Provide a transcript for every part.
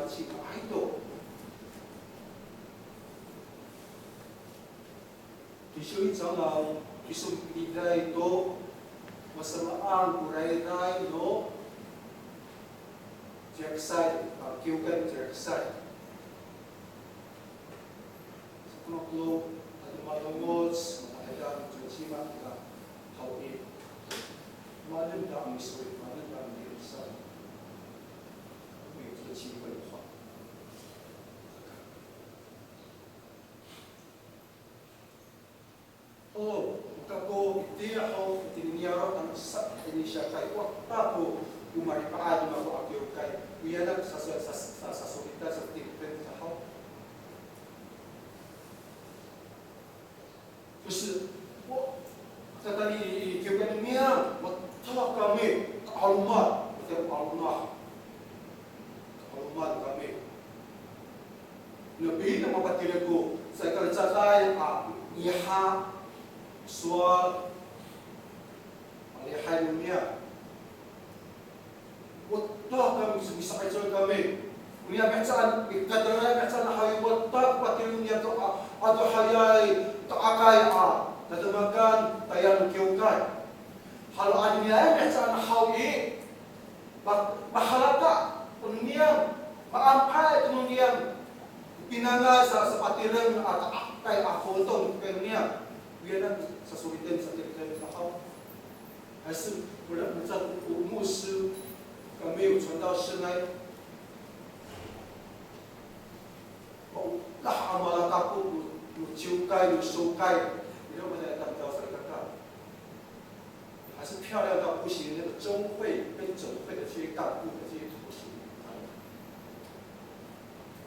macam itu. Isu jangan isu idai itu masalah kurai-rai do jeksai, kiukan jeksai. Sekolah ada malungos, ada cucian ada hawit. Mana dah misui, mana dah misai. Ini itu cium berapa. Oh, kako dia hau tiniara an sat ini syakai waktu aku umari paad ma aku kai wiana sasolita seperti pen hau 就是我在那里就跟你讲我他干咩阿鲁玛我在阿鲁玛干咩 lebih nama patilaku saya kalau catai iha soal alihai dunia. Wotah kami bisa ajar kami. Dunia macam ikatnya macam hari wotah pati dunia tu atau hari tak akai tetapi tayang kiukai. Kalau dunia macam hari bahalaka dunia maampai dunia pinanga sa patilang at akai afotong dunia. Biarlah sesulitan sesulitan tahu. Hasil bulan macam umus kami ucap senai. Oh, lah amalan aku ciukai, sukai. Ini macam tak tahu saya kata. Hasil 漂亮到不行，那个中会跟总会的这些干部的这些图形，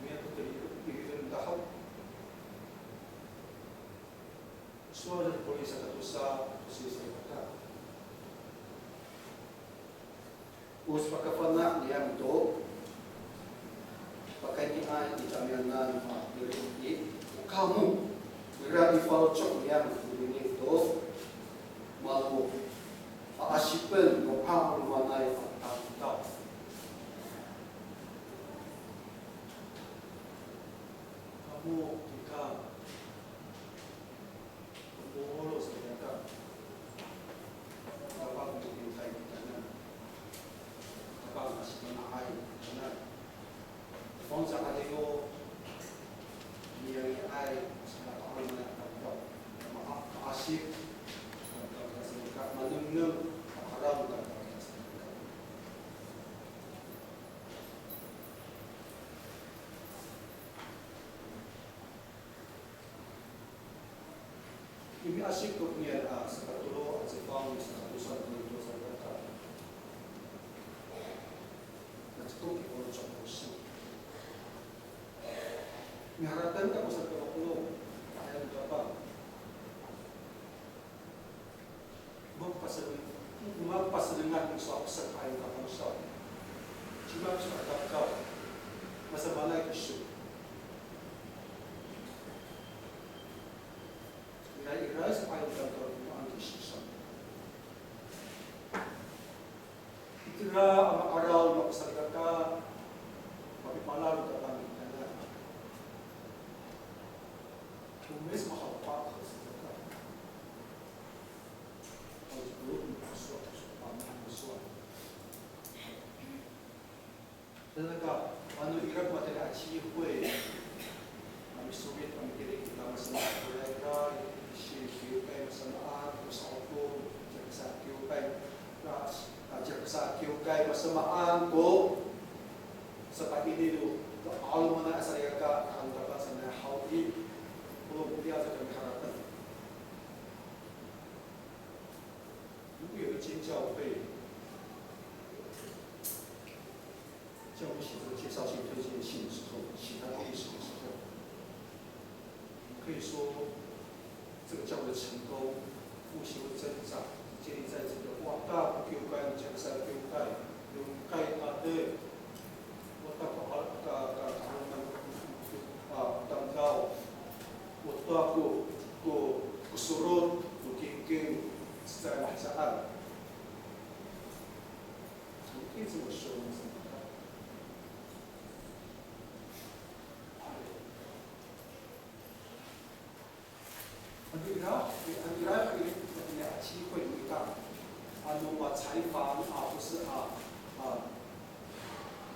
没有对一个人tahu. Suara boleh satu dosa, dosa kata. Us pakafana yang tu, pakai ni ay itamianan diri kamu berani falcok yang ini tu malu asyipel ngopang rumanai fatau. Kamu kita bolos ternyata dapat mencintai kita, dapat masih mengenai kita. Fungsi adego dia ai sangat orang yang tahu, maaf asyik, tak menenung haram dan ini asyik tu punya seperti lo asyikang satu itu saya kata macam tu kita boleh coba usul ni harapkan kamu seperti lo ayat berapa mampas dengan suatu serta yang kamu usah cuma seperti kau masa mana isu Irai supaya berdoa antisisam. Itulah amak aral masyarakat, tapi malah kita kami kena. Tumis mahapat masyarakat. Harus belum masuk paman masuk. Tetapi anu Irak materi aci hui, kami Soviet kami kiri kita masalah mereka. Kiukai masamaan, masaoko, jaksa kiukai, jaksa kiukai masamaan ko seperti ini tu. Kalau mana saya kata akan dapat sana haudi, belum dia akan harapkan.如果有一间教会，教会写这个介绍信、推荐信的时候，其他历史的时候，可以说。这个教会的成功、复兴和增长，建立在这个大教会、江山教会、永开的，大当高，大kusurut, kengkeng secara bahasaan. Mungkin semua show 安拉会的机会会讲，采访不是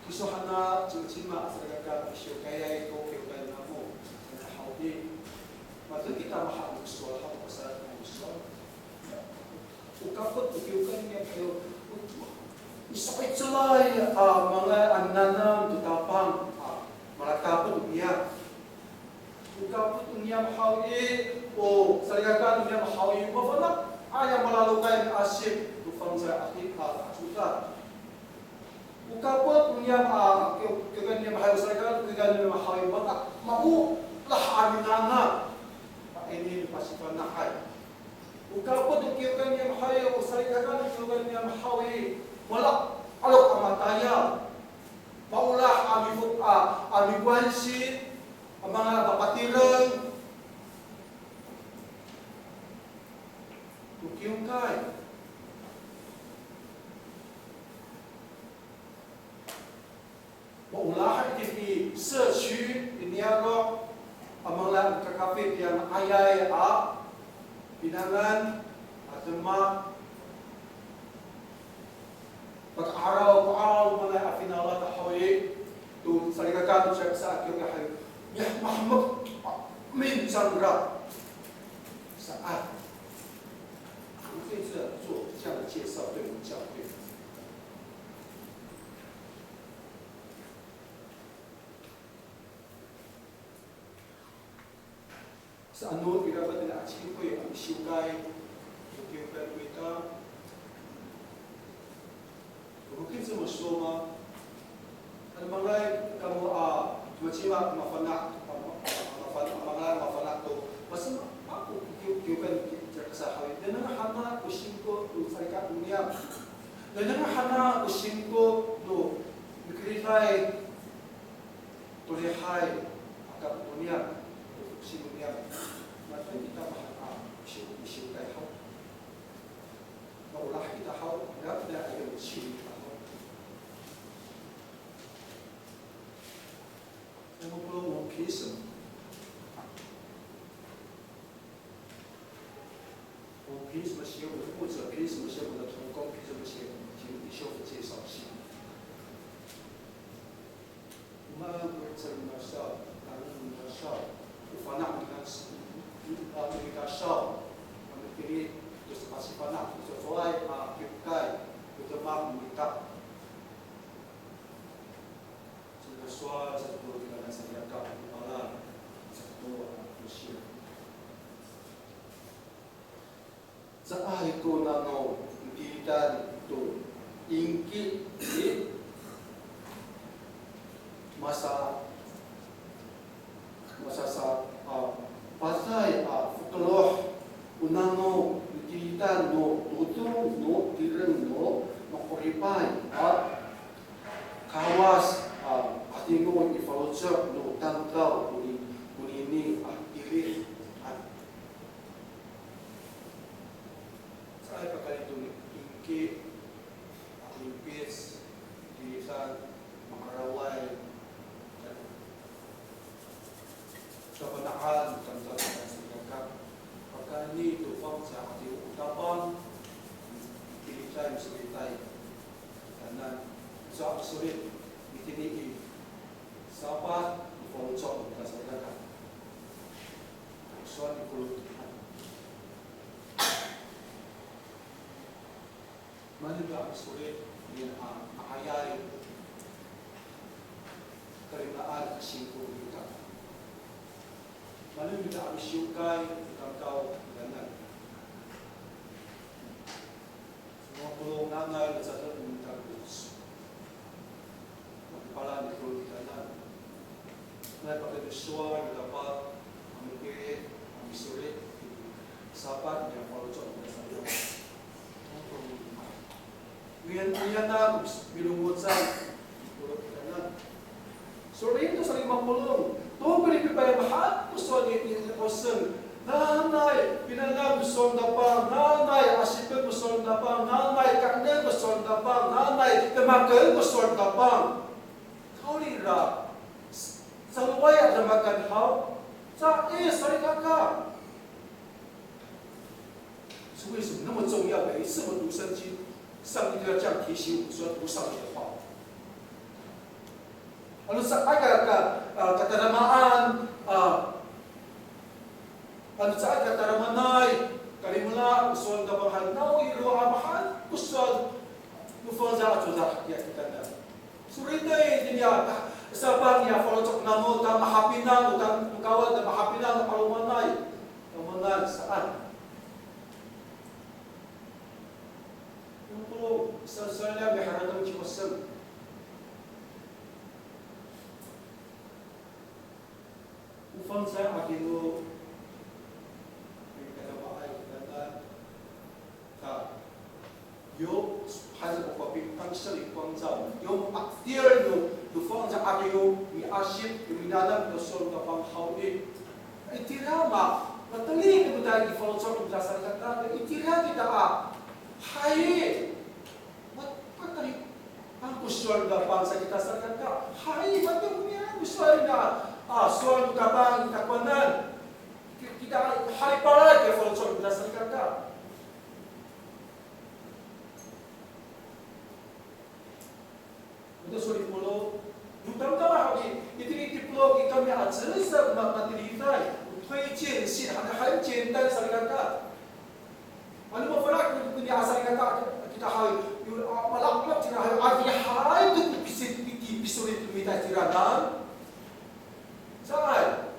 其实很多就起码这个修改呀，都修改那么好的，这kita mahal soal hal pasal soal. Ukapot ukiukan niya kayo isakit selai mga ananam tutapang malakapot niya. Ukapot niya mahawi o saligakan niya mahawi mafanak ayaw malalukay ang asip tupang sa ating atuta. Ukapot niya kiukan niya mahawi saligakan kiukan niya mahawi matak mau lahamin na ini pasipan nakay. Ukapot kiukan niya mahawi o saligakan kiukan niya mahawi wala alok amataya maulah ami wansi ang mga kapatiran ukiungkay maulah di 社区 inialo ang mga kakapit yang ayay pinangan at pag-araw mga afinalat ahoy tu saligakan siya sa aking kahay ya Muhammad minsan ra saat 我这次做这样的介绍对我们教会sa ano dapat na achieve ko yung siugay yung kita mungkin semua semua ada mangai kamu macam mafanak tu masa aku kiukan terkesahui dan hana usingko tu saya dunia dan hana usingko tu dikritai tulihai agak dunia using dunia maka kita using kai hau maulah kita hau tidak ada using我们不能凭什么？我凭什么写我的负责？凭什么写我的同工？凭什么写修复介绍信？我们为这里的少，咱们的少，无法拿你的你的少，我们这里就是把西方拿，就是说来就改，就是把你的。说这个可能是要搞好了，这个不行。这爱国那种地带都引起的masa sa pasay folklore unano dilitan no tutong no tireng no makuripay kawas atingo i-voucher no tangkaw kunini aktivis sa ay pagkalito ingki aktivis dilitan makaraway kapanaan tangkaw sa sigakap pagkani tupang sa ating utapang dilitan sulit kanan sa sulit itinigi sapat difolocok ka sa dagat so difolocok maniba sulit din ang makayay karinaan kasingko kita maniba ang siyukay tangkaw ganan mga pulong nanay at sa dagat tagos pala ni Lord kanan. Na pagkaduswa dapat amigay ang isulit sapat niya follow-up na sa iyo. Ngayon na bilungutan Lord kanan. So rin sa limang pulong. To pinipipay mahal gusto ni person. Nanay, pinanag gusto na pa, nanay, asipin gusto na pa, nanay, kakne gusto na pa, nanay, temakal gusto na pa. Kaulira, sa luway at makanhaw, sa sarikaka. 是为什么那么重要？每一次我们读圣经，上帝都要这样提醒我们说，读上帝的话。Ano sa kataramaan, ano sa kataramanay, kalimula, usual na bahal, nao ilo amahan, usual, ufang za at sudah, ya kita na. Suritay, din ya, sa bang ya, follow na mo, ta mahapinan, ta mukawad na mahapinan, na palumanay, palumanay, saan? Yung po, sa niya, may haradang chimasal. Ufang sa akilo may kanabaay na yung hasa ko paping tangsal ipang sa yung aktir yung fang sa akilo may asip yung minanang nasol na panghawi itirama matali ka mo tayo i-follow sa kung dasal ka na itira kita hayi matali ang kusyon na pang sa kita sa kanta hayi matali yan kusyon na soal kapang takwanan kita hari para ke follow soal berdasar kata itu sulit mulu bukan tahu lagi itu pulau kita ni ada sebab materi kita推荐信很简单的kata mana mau farak itu ni asal kata kita hari malak kita hari hari itu bisa minta tiranan Saan?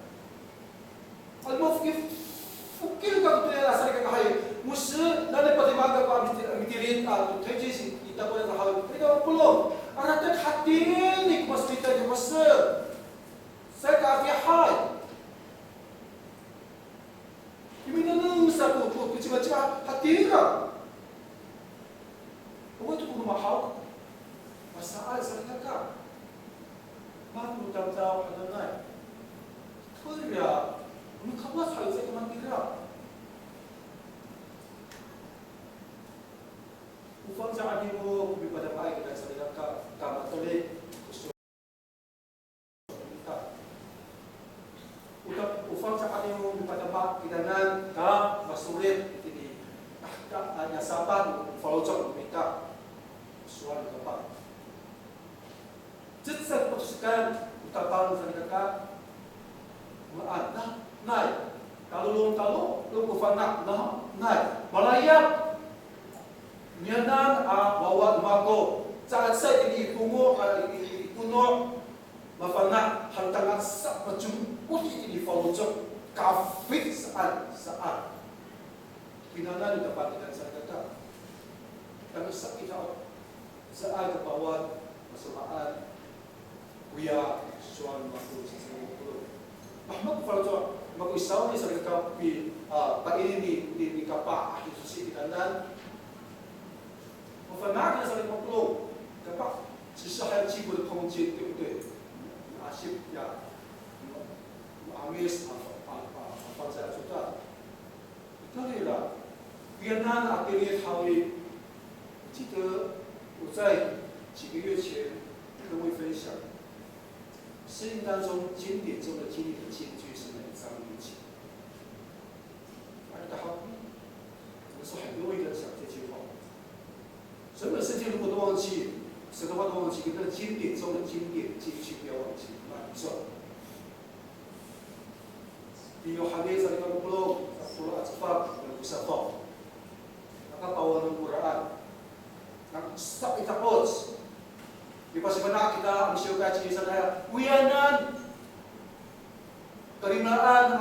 Alam mo, fukil ka ito nila sa kakahay. Musa, nanay patimaga ko amitirin at tejis, ita ko na kahay. Ito ang pulong. Aratag hatin, mas pita niyo masa. Sa kaafiyahay. Iminanong sa pupo, kutsiba-tsiba, hatin ka. Huwag ito kung mahaw. Masaan sa ka. Bakit mo tamtaw ka na ngay? Kaya, ano ka ba sa isa ka mantira? Upang sa akin mo, kung ipadapay kita sa ilang kamatali, gusto kita. Upang sa akin mo, ipadapay kita na masulit, hindi, nasapan, follow sa kumita, suwan ka pa. Just sa pagsusikan, utapang sa ilang ka, naik. Kalau lu kufanak naik. Malayap. Nyanan bawat mako. Saat saya ini pungo puno mafanak hantangan sak macam ini faujok kafir saat. Pinana di tempat dengan saya kata. Kami sakit saat bawat masamaan kuya suan mako sesuatu. Mahmud kalau mag-isaw ni sa kapi painin ni kapa itu si kanan mafanag na sa pagplo kapa sisahal chibo de kongje tu asip ya amis apa saya suka itu dia Vietnam akhirnya hawi 记得我在几个月前跟各位分享圣经当中经典中的经历的金句是哪一章历经？大家好，我说很多人在讲这句话。整本圣经如果都忘记，什么话都忘记，跟经典中的经典金句不要忘记，那你说，你有hadis dari Al-Qur'an, Al-Atfaq, Al-Usafah, nakatawa ng Quran, nag-stop itapos. Di ba sebenarnya kita mensyukai ciri saya, wiyanan, kerimaan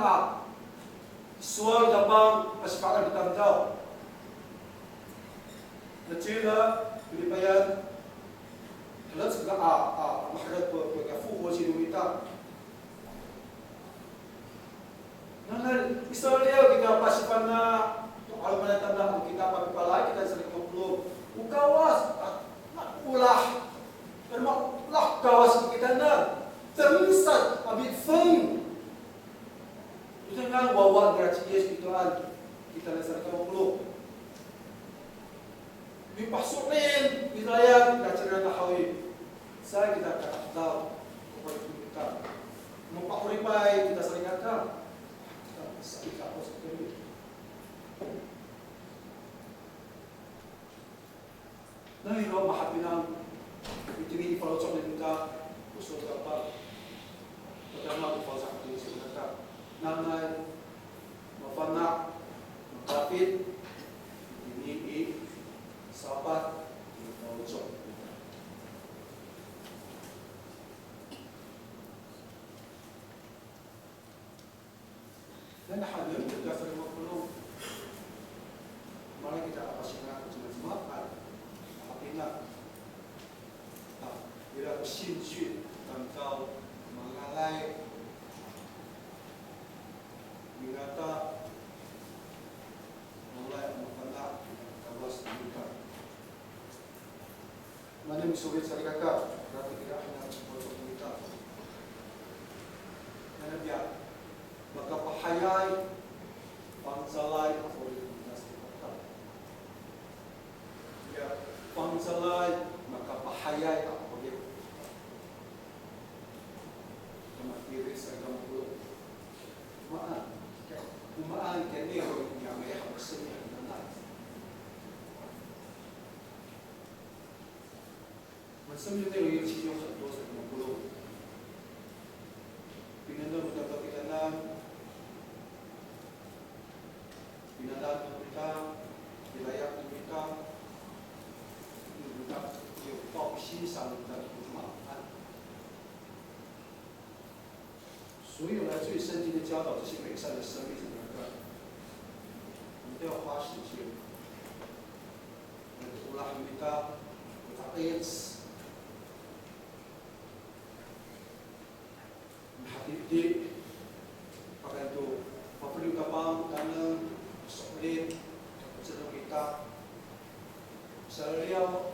sual dabang kesepakatan bertanggung Najila, pilipayan, halat sa maharat pagkafuho si Lumita. Nangal, Israel kita pasipan na, alam na tanda, kita pagpalay, kita sa likoplo, ukawas, ulah, lah kawas kita na termisat abit feng itu nga wawa gracias ituan kita na sa kampulo dipasukin wilayah kacira na hawi sa kita kakataw upay kita mapahuripay kita sa lingata sa ikapos ito Nahiro mahapinang itingi ipalocok ng ka usul kapag pertama ufalsa atin sa nanay mafanak makapit dinii sapat ipalocok. Dan hadir juga sering berpeluang. Malah kita apa sih nak cuma makan, apa nak? Bila bersinju tentang mengalai, mengata, mengalai mengenal kawas kita. Mana musuhnya saya kata, berarti tidak hanya untuk kita. Mana dia? Maka pahayai pangsalai autoritas kita. Ya, pangsalai maka pahayai autoritas. Kematiri segala puluh. Umaan kini yang may haksanya nanay. Masam yung yung siyong sa dos at magulo. Pinanong dapat kita na pinadaan kita, nilayak kita, yung pag-sisang kita kumaan. 所有来自于圣经的教导，这些美善的生命怎么样？我们都要花时间。ulah kita ayat hati pakai itu perlu kapal tanam solid sedang kita serial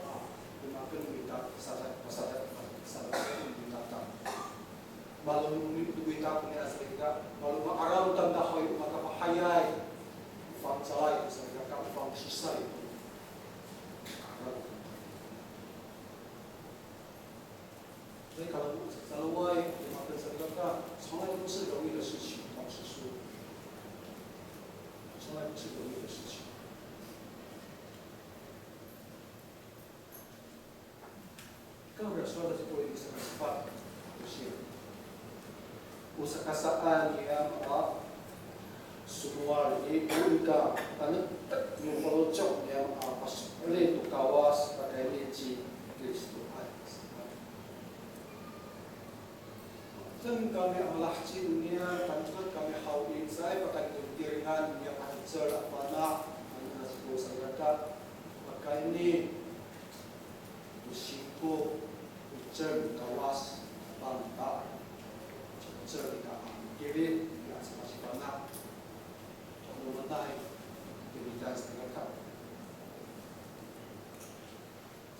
dimakan kita pasal kita tak malu kita punya aslinya malu aram tanda hoy maka pahayai fang salai saya kata fang sisai所以kalau why dimakan sedekah 从来都不是容易的事情，老实说，从来不是容易的事情。刚才说的是关于什么法？就是usakasaan yang semua ini udah tanah yang melocok yang pas oleh tu kawas pakai leci Kristus. 真kami Allah cinnya, tanpa kami hawin saya pakai kediringan yang hancur apa nak, anda sebut saya kata, maka ini usiku ucap kawas pantai, ucap kita kiri yang masih panas, kalau menai kediringan saya kata.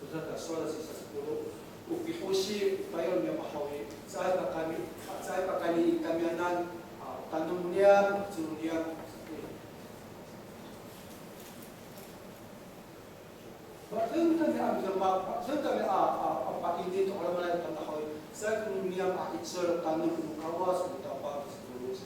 Sudah soal sisa 10. Tayo niya mahawi. Saya pakani kamianan tanong niya, sunod niya. Bakit kami pakinit o alam na yung tanong saya kung niya makitsur tanong kung kawas o tapag sa tulus.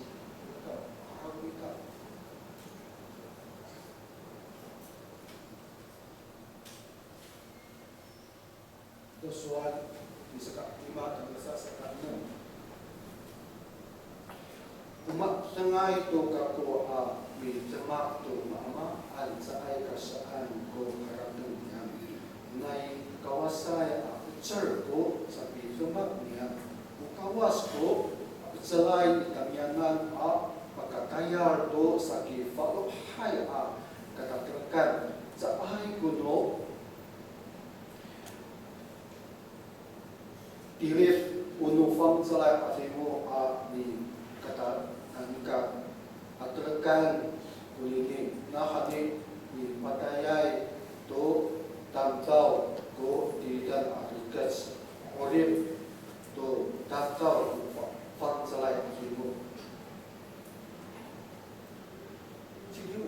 Soal di sekat 5 dan sekat 6. Umat tengah itu kaku di jemak tu mama an saai kasaan ko karateng niya. Nai kawasay ucer ko sa jemak niya. Kawas ko selai kamianan pagkatayar do sa kifalo hay katatrakan sa ay kuno Irif unufang salai pasimu ni kata angka atrekan kulini nahani ni matayai to tamtau ko didan atrikas orif to tamtau fang salai pasimu. 今天我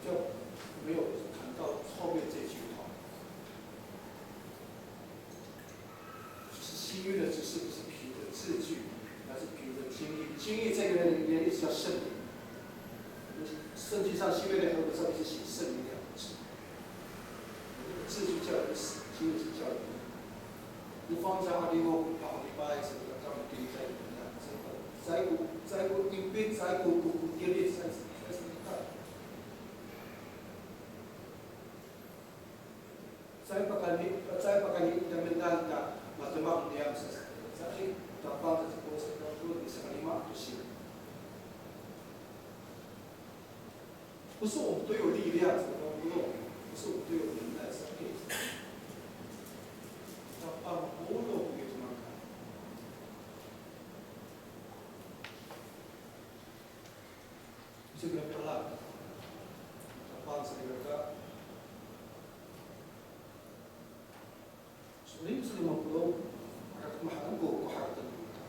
就没有谈到后面这句话。新约的只是不是凭着字句，而是凭着经历。经历这个也是叫圣灵。圣经上新约的很多上面是写圣灵2个字，字句叫人死。放在阿里我好礼拜是个咱们给在那这个在个因为在个电力在saya pakai mental ka matematik dia saya dapat itu bisa lima itu sih. 不是我们都有力量，什么都不用，不是我们都有能耐，是可以。要把菠萝给怎么看？这个不烂，把这个。Ini bisa 50 harga kemahalan go harga terbuka.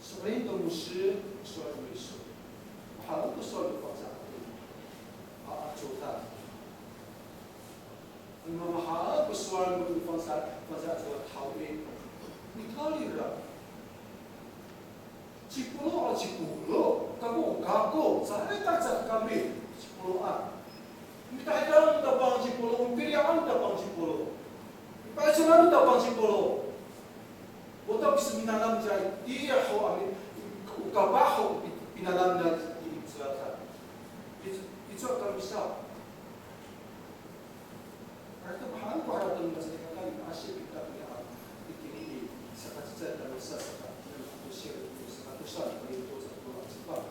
Selain itu mesti soal besok, mahalan itu soal pasar. Coba. Mahal itu soal pasar soal tahu ni. Ni tahu ni lah. Cipulo, kago, saya tak cakap kami cipuloan. Kita hilang dabang cipulo, pilihan dabang cipulo. Pacaran dabang cipulo. Botak bisa minalam jai, dia ho kabaho minalam na di selatan. Itu akan bisa. Karena bahan bahan masih kali masih kita punya ini sangat dan besar sangat besar itu satu cepat.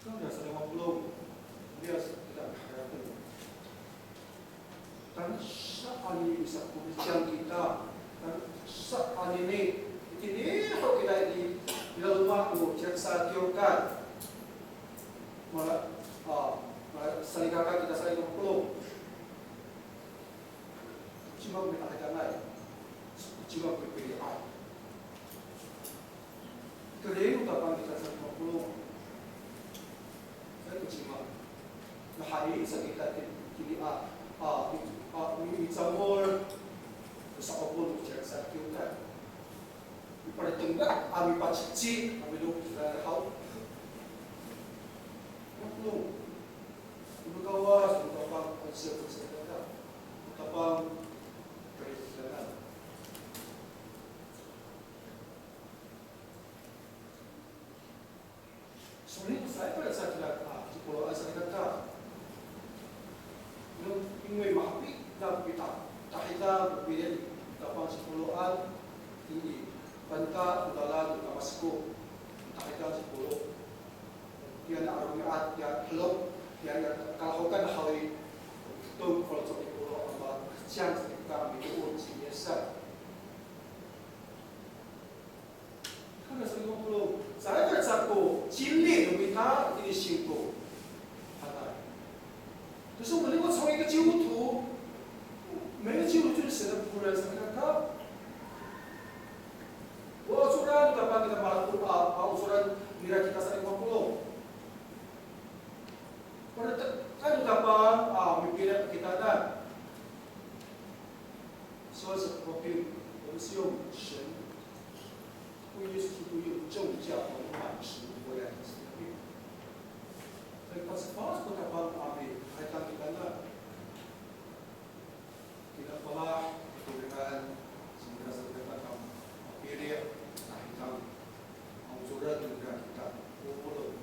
Kan dah 50 dia tidak harapkan. Dan saat ini bisa pembicaraan kita dan saat ini kalau kita di dalam rumah tu jaksa tiokan malah saling kakak kita saling peluk cuma kita akan lain cuma berbeda kerana utapan kita saling peluk saya cuma hari sa kita kini isamol sa opon jaksa tiokan pada tengah kami pacici kami duk hau maklu berkawas utapang konsep kesehatan utapang kesehatan sebenarnya saya pada saat tidak di pulau asal kata因为马币那比大kita berbeda utapang sepuluhan tinggi banta udala du Damasco takita 10 dia nak arumiat dia helok dia kalau kan hawi tu kalau tu pulau apa siang kita minum biasa kan saya ngomong saya tak satu cili kita ini singko ada terus melihat从一个基督徒每个基督徒就是神的仆人神的他usuran dapat kita malah usuran nilai kita 50. Pada kan dapat mimpinya kita dan soal seperti manusia 神不也是不有正价和满实回来的生命。Tapi pas pas kita dapat ambil kaitan kita dan kita malah dengan segera kita pilih surat juga kita umur.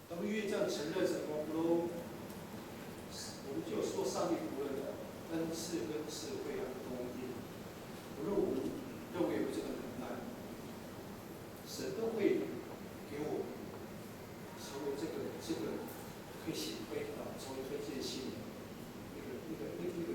当越这样承认什么不，我们就说上帝仆人的恩赐跟智慧和公义。无论我们认为有这个能耐，神都会给我成为这个可以显会的，成为推荐信一个